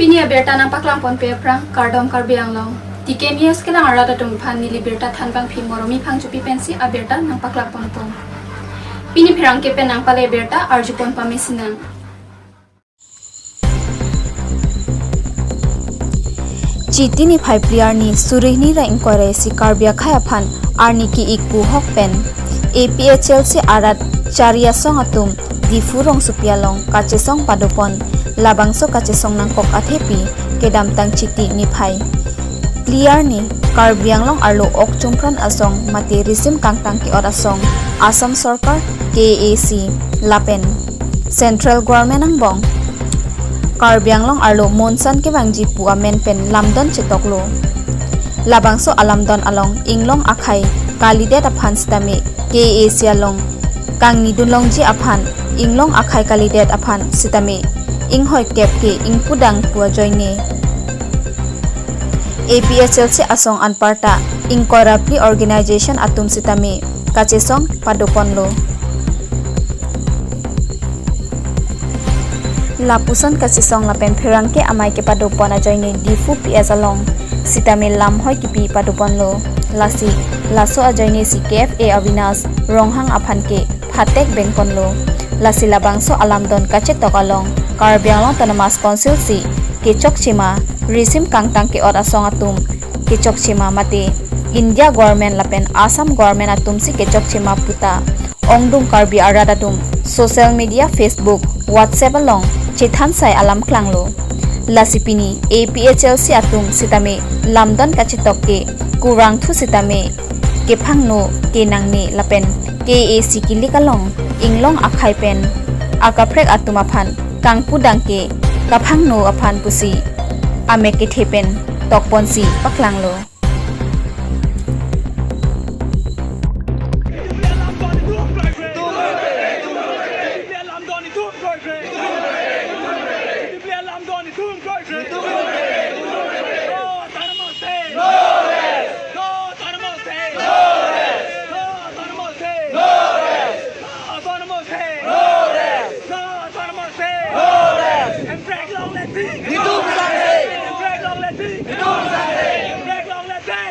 Pinia berta nampak lampon peprang kardom karbi ang law. Tikemias kelang arada tungpan nili berta tanbang pi moromi pang cupi pensi a berta nampak lampon pong. Pini perang kepen nang pale berta arjupon pamisinang. Chiti ni phai player ni surihni ra inquiry si Karbia khayaphan arni ki ikpu hokpen APHL se arat charia song atum difurong supialong kachesong padopon labangso kachesong nangkok athepi kedam tang chiti ni phai player ni Karbianglong arlo ok chungpran asong mate risim kangtang ki or asong Assam Sarkar KAC Lapen Central Government ang bong Karbianglong arlo monsan ke bangji pu amen pen lamdon chetoklo labangso alamdon along inglong akhai kalidet aphan stame KAC along kangni dunlong ji aphan inglong akhai kalidet aphan sitame inghoi kep ke ingpudang pu joine APHL se asong anparta incorruptly organization atum sitame kachesong padoponlo Lapusan kasisong lapen perang ke amai ke padopon ajoine difu PS along sitame lam hoi kipi padopon lo lasi laso ajoine si KFA Avinas ronghang aphan ke phatek bengkon lo lasi labangso alamdon kache tokalong Karbianglong tanamas council si kechok chima risim kangtang ke or asong atum kechok chima mate India government lapen Assam government atum si kechok chima puta ongdung Karbi aradatum social media Facebook WhatsApp along Chethan sai alam klanglo lasipini APHL si atum sitame lamdon kachitok ke kurang thu sitame ke phangno ke nangni lapen KAC kilikalong inglong akhai pen akaprek atum aphan kangpudang ke kaphangno aphan pusi ame ke thepen tokponsi paklanglo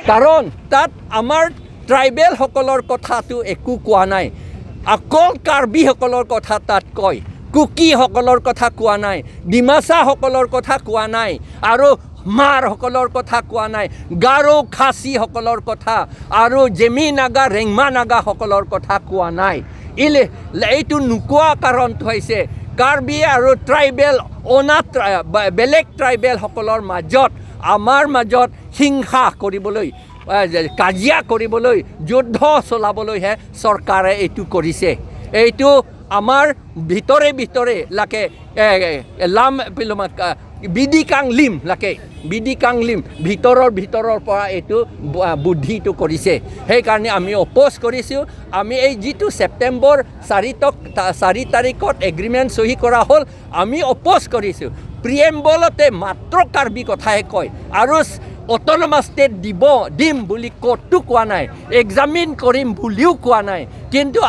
কাৰণ তাত আমাৰ tribal সকলৰ কথাটো একো কোৱা নাই অকল কাৰ্বি সকলৰ কথা তাত কয় কুকি সকলৰ কথা কোৱা নাই ডিমাছা সকলৰ কথা কোৱা নাই আৰু মাৰ সকলৰ কথা কোৱা নাই গাৰো খাচী সকলৰ কথা আৰু জেমি নাগা ৰেংমা নাগা সকলৰ কথা কোৱা নাই এইটো নোকোৱা কাৰণটো হৈছে কাৰ্বি আৰু ট্ৰাইবেল বেলেগ ট্ৰাইবেল সকলৰ মাজত আমাৰ মাজত হিংসা কৰিবলৈ কাজিয়া কৰিবলৈ যুদ্ধ চলাবলৈহে চৰকাৰে এইটো কৰিছে এইটো আমাৰ ভিতৰে লাকে লাম বিডি কাংলিম ভিতৰৰ পৰা এইটো বুদ্ধিটো কৰিছে সেইকাৰণে আমি অপ'জ কৰিছোঁ আমি এই যিটো ছেপ্টেম্বৰ 4 তাৰিখত এগ্ৰিমেণ্ট চহী কৰা হ'ল আমি অপ'জ কৰিছোঁ প্ৰিএম্বলতে মাত্ৰ কাৰ্বি কথাহে কয় আৰু অট'নমাছ ষ্টেট দিম বুলি ক'তো কোৱা নাই এক্সামিন কৰিম বুলিও কোৱা নাই কিন্তু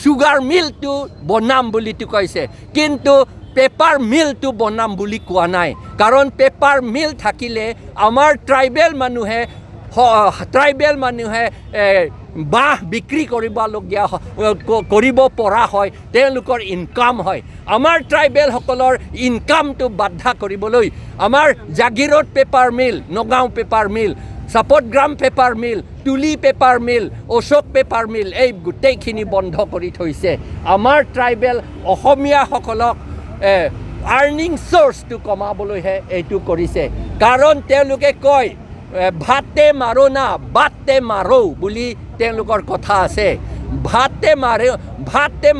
চুগাৰ মিলটো বনাম বুলিতো কৈছে কিন্তু পেপাৰ মিলটো বনাম বুলি কোৱা নাই কাৰণ পেপাৰ মিল থাকিলে আমাৰ ট্ৰাইবেল মানুহে বাহ বিক্ৰী কৰিব পৰা হয় তেওঁলোকৰ ইনকাম হয় আমাৰ ট্ৰাইবেল সকলৰ ইনকামটো বাধা কৰিবলৈ আমাৰ Jagiroad paper mill Nagaon paper mill Sapatgram paper mill Tuli paper mill Ashok paper mill এই গোটেইখিনি বন্ধ কৰি থৈছে আমাৰ ট্ৰাইবেল অসমীয়াসকলক আৰ্নিং চ'ৰ্চটো কমাবলৈহে এইটো কৰিছে কাৰণ তেওঁলোকে কয় ভাতে মাৰো না বাতে মাৰো বুলি তেওঁলোকৰ কথা আছে ভাতে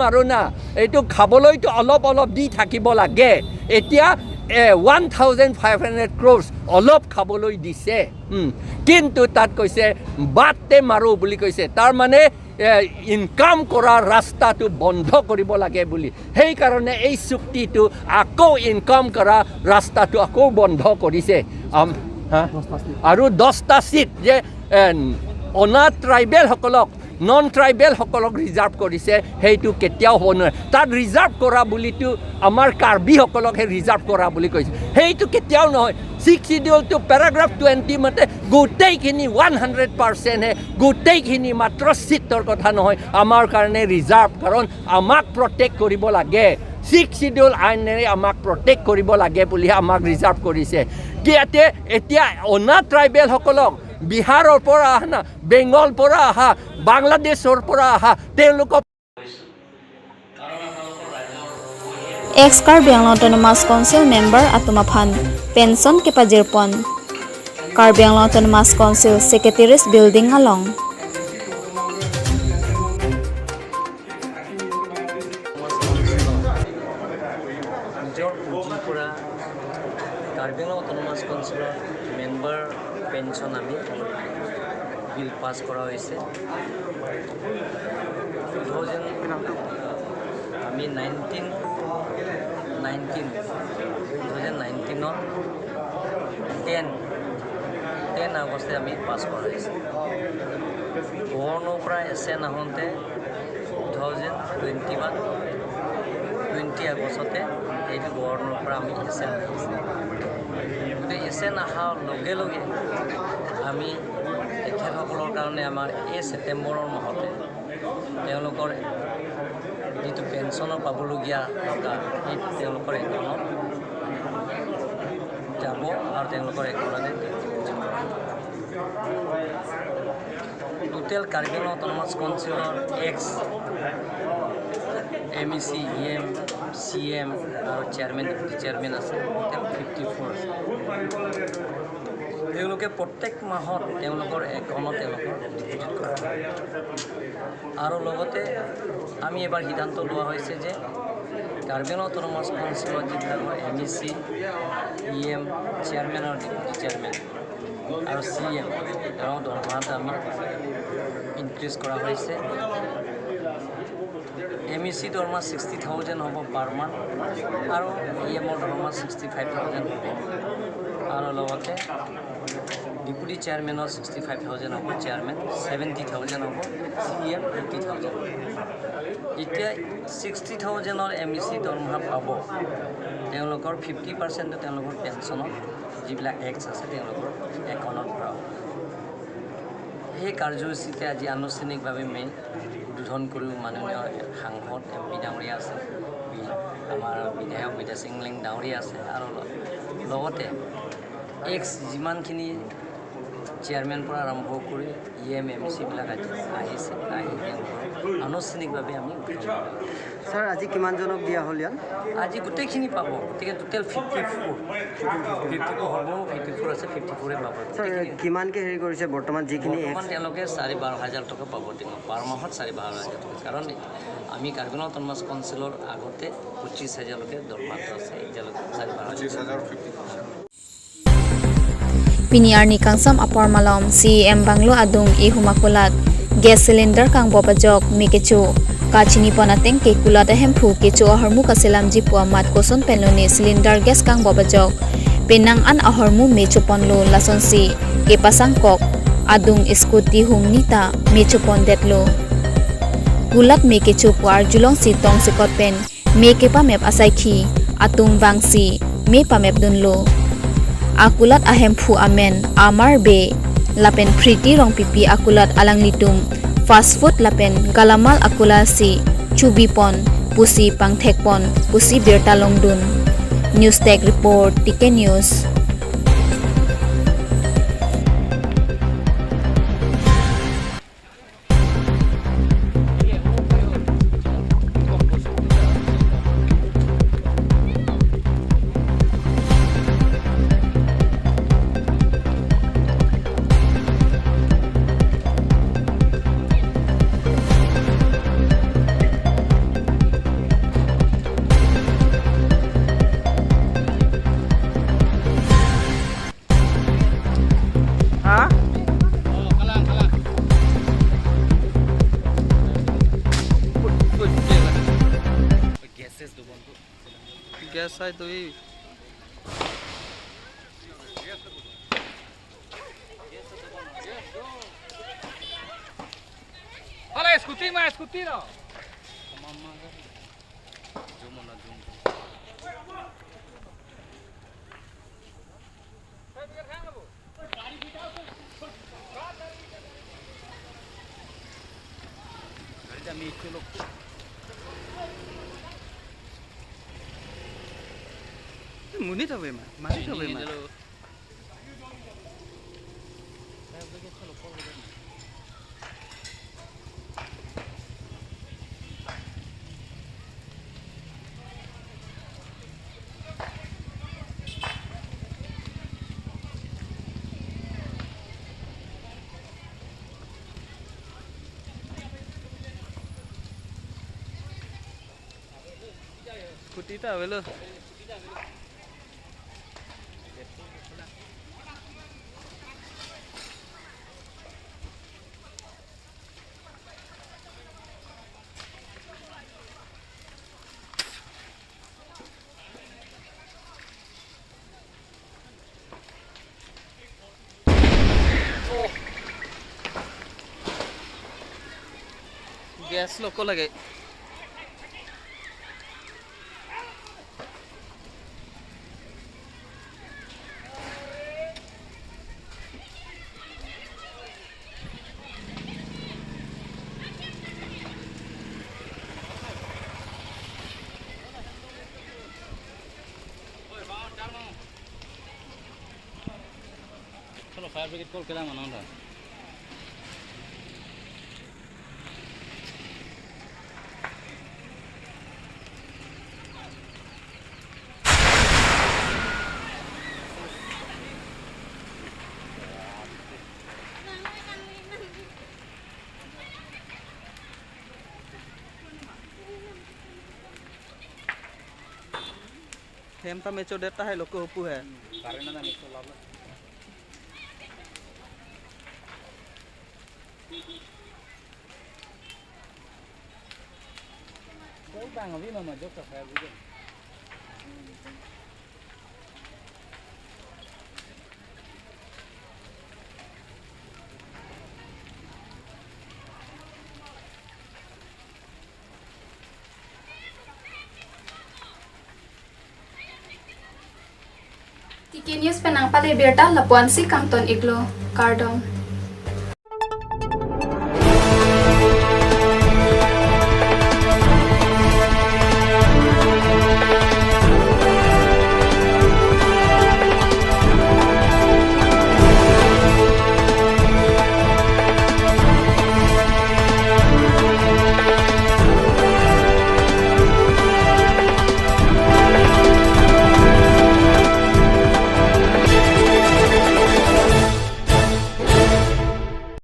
মাৰো না এইটো খাবলৈতো অলপ দি থাকিব লাগে এতিয়া 1,500 crores অলপ খাবলৈ দিছে কিন্তু তাত কৈছে বাতে মাৰো বুলি কৈছে তাৰ মানে ইনকাম কৰাৰ ৰাস্তাটো বন্ধ কৰিব লাগে বুলি সেইকাৰণে এই চুক্তিটো আকৌ ইনকাম কৰা ৰাস্তাটো আকৌ বন্ধ কৰিছে আৰু 10টা সিট যে অনাথ ট্ৰাইবেল সকলক নন ট্ৰাইবেলসকলক ৰিজাৰ্ভ কৰিছে সেইটো কেতিয়াও হ'ব নোৱাৰে তাত ৰিজাৰ্ভ কৰা বুলিতো আমাৰ কাৰ্বিসকলকহে ৰিজাৰ্ভ কৰা বুলি কৈছে সেইটো কেতিয়াও নহয় 6 শিডিউল টু পেৰাগ্ৰাফ 20 মতে গোটেইখিনি 100%হে গোটেইখিনি মাত্ৰ চিটৰ কথা নহয় আমাৰ কাৰণে ৰিজাৰ্ভ কাৰণ আমাক প্ৰটেক্ট কৰিব লাগে 6 শিডিউল আইনেৰে আমাক প্ৰটেক্ট কৰিব লাগে বুলিহে আমাক ৰিজাৰ্ভ কৰিছে কিয়াতে এতিয়া অনা ট্ৰাইবেলসকলক বিহাৰৰ পৰা আহা না বেংগল পৰা আহা বাংলাদেশৰ পৰা আহা তেওঁলোকক ex Karbi Autonomous Council member Atumaphan pension ke pajirpon Karbi Autonomous Council Secretaries Building along Karbi Autonomous Council member pension ami bill pass kora hoise 2019 10 আগস্টে আমি পাছ কৰা হৈছে গৱৰ্ণৰ পৰা এছএন আহোঁতে 2021 আগষ্টতে এইটো গৱৰ্ণৰ পৰা আমি এছএন আহিছোঁ গতিকে এছএন অহাৰ লগে লগে আমি তেখেতসকলৰ কাৰণে আমাৰ এই ছেপ্টেম্বৰৰ মাহতে তেওঁলোকৰ যিটো পেঞ্চনৰ পাবলগীয়া টকা সেইটো তেওঁলোকৰ একাউণ্টত যাব আৰু তেওঁলোকৰ একাউণ্টতে টোটেল কাৰ্বি অট'নমাছ কাউন্সিলৰ এক্স MEC EM CM আৰু চেয়াৰমেন আছে টোটেল 54 আছে তেওঁলোকে প্ৰত্যেক মাহত তেওঁলোকৰ একাউণ্টত তেওঁলোকৰ ডিপজিট কৰে আৰু লগতে আমি এবাৰ সিদ্ধান্ত লোৱা হৈছে যে কাৰ্বি অট'নমাছ কাউন্সিলৰ যিবিলাক MEC EM চেয়াৰমেন আৰু ডেপুটি চেয়াৰমেন আৰু CM তেওঁৰ দৰমহাত আমি ইনক্ৰিজ কৰা হৈছে MEC দৰমহা 60,000 হ'ব পাৰ মান্থ আৰু EMৰ দৰমহা 65,000 হ'ব আৰু লগতে ডিপুটি চেয়াৰমেনৰ 65,000 হ'ব চেয়াৰমেন 70,000 হ'ব CM 80,000 এতিয়া 60,000ৰ MEC দৰমহা পাব তেওঁলোকৰ 50% তেওঁলোকৰ পেঞ্চনত যিবিলাক এক্স আছে তেওঁলোকৰ একাউণ্টত ভৰাব সেই কাৰ্যসূচীতে আজি আনুষ্ঠানিকভাৱে উদ্বোধন কৰিও মাননীয় সাংসদ MP ডাঙৰীয়া আছে আমাৰ বিধায়ক বিদ্যা সিংলিং ডাঙৰীয়া আছে আৰু লগতে এক্স যিমানখিনি চেয়াৰমেন পৰা আৰম্ভ কৰি EM MEC বিলাক আহিছে আনুষ্ঠানিকভাৱে আমি স্যাৰ আজি কিমানজনক দিয়া হ'ল ইয়াত আজি গোটেইখিনি পাব গতিকে টোটেল 54 হ'ব 54 আছে 54 পাব স্যাৰ কিমানকৈ হেৰি কৰিছে বৰ্তমান যিখিনি তেওঁলোকে 12,500 টকা পাব পাৰ মাহত 12,500 টকা কাৰণ আমি কাৰ্বি অট'নমাছ কাউন্সিলৰ আগতে 25,000লৈকে দৰমহাটো আছে এতিয়ালৈকে 12,500 Piniarni kangsam apor malom CM Banglo adung I humakulat gas cylinder kang bobajok mikechu kachini panateng ke kulat ahem phu kechu ahormu kaselam jipua mat koson penloni cylinder gas kang bobajok penang an ahormu mechuponlo lasonsi ke pasang kok adung scooty humnita mechupon detlo kulat mekechu puar julong sitong sikot pen mekepa map asaikhi atung bangsi me pamep dunlo akulat ahem phu amen amar be lapen priti rong pipi akulat alang litum fast food lapen galamal akula si chubi pon pusi pangthek pon pusi berta longdun news tech report TK news gas है तो ये scooty no. Munit apa emang? Masih apa emang? Scooty tak apa lo? Gas lo kok lagi? Chalo fire brigade call kila mana anda. Hem ta mecho deta hai loko hupu hai. Karena na mixo lalo. Kau bang avi mama jok ka fire brigade. Tiken news penang pale berta lapuan si kangton iglo kardom.